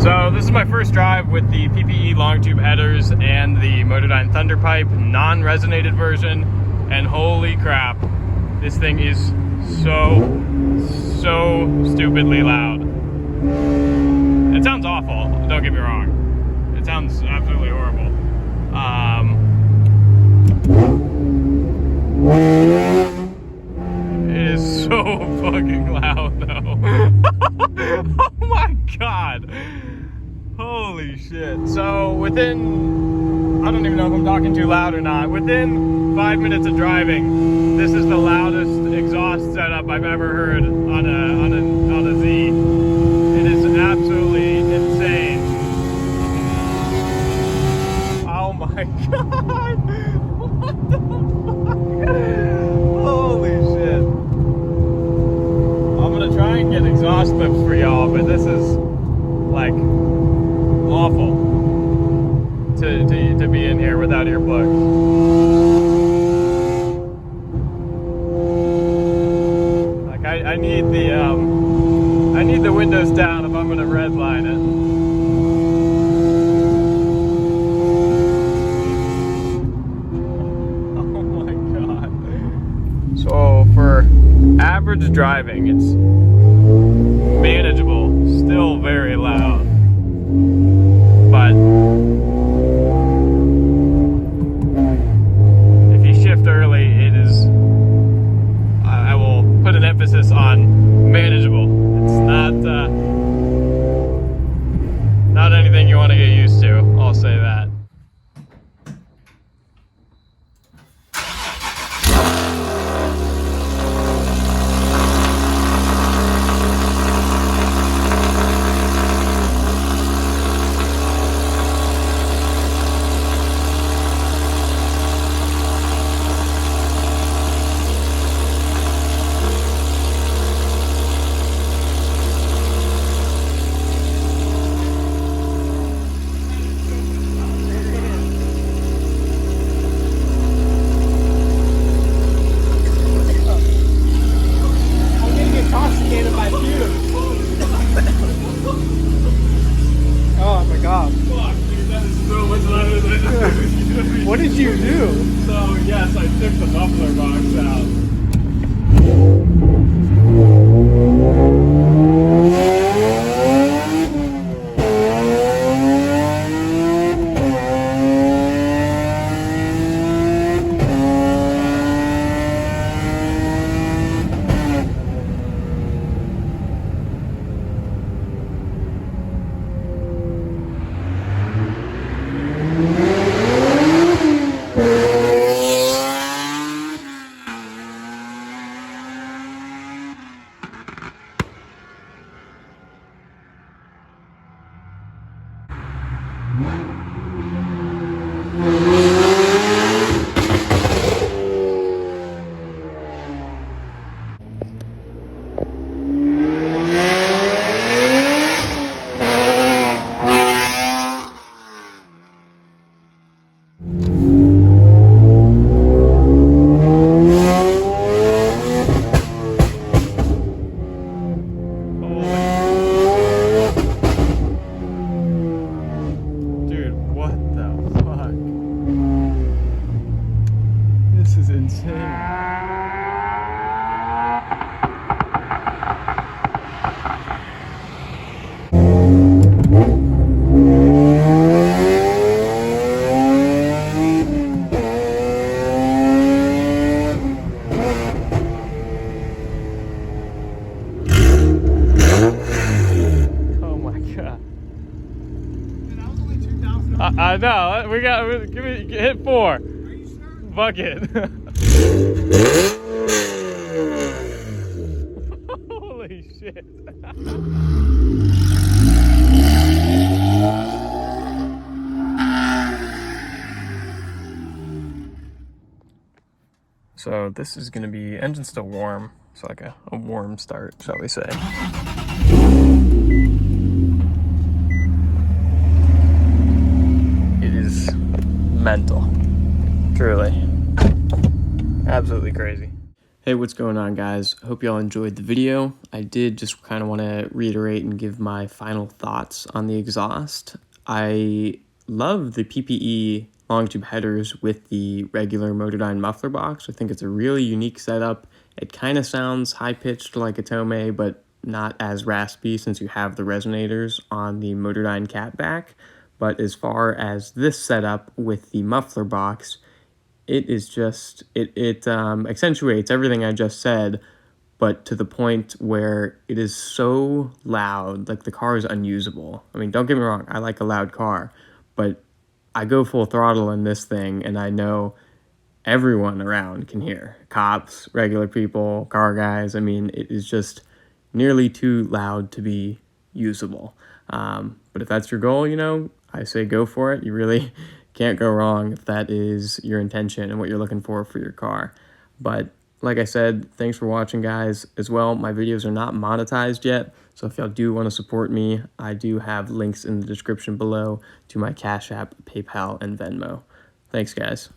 So this is my first drive with the PPE long tube headers and the Motordyne Thunderpipe non-resonated version, and holy crap, this thing is so stupidly loud. It sounds awful, don't get me wrong. It sounds absolutely horrible. It is so fucking loud though. Oh my god. Holy shit. So within, I don't even know if I'm talking too loud or not, within 5 minutes of driving, this is the loudest exhaust setup I've ever heard on a Z. It is absolutely insane. Oh my god. What the fuck? Holy shit. I'm gonna try and get exhaust clips for y'all, but this is like awful to be in here without earplugs. Like I need the windows down if I'm gonna redline it. Oh my god. So for average driving, it's manageable, still very loud. But if you shift early, it is, I will put an emphasis on manageable. It's not anything you want to get used to, I'll say that. What did you do? So yes, I took the muffler box out. I know. We got. Give me hit 4. Are you sure? Fuck it. Holy shit. So this is gonna be engine still warm, so like a warm start, shall we say. Mental, truly, absolutely crazy. Hey, what's going on, guys? Hope y'all enjoyed the video. I did just kind of want to reiterate and give my final thoughts on the exhaust. I love the PPE long tube headers with the regular Motordyne muffler box. I think it's a really unique setup. It kind of sounds high-pitched like a Tomei, but not as raspy since you have the resonators on the Motordyne catback. But as far as this setup with the muffler box, it is just, it accentuates everything I just said, but to the point where it is so loud, like the car is unusable. I mean, don't get me wrong, I like a loud car, but I go full throttle in this thing, and I know everyone around can hear. Cops, regular people, car guys. I mean, it is just nearly too loud to be usable. But if that's your goal, I say go for it. You really can't go wrong if that is your intention and what you're looking for your car. But like I said, thanks for watching, guys. As well, my videos are not monetized yet, so if y'all do want to support me, I do have links in the description below to my Cash App, PayPal, and Venmo. Thanks, guys.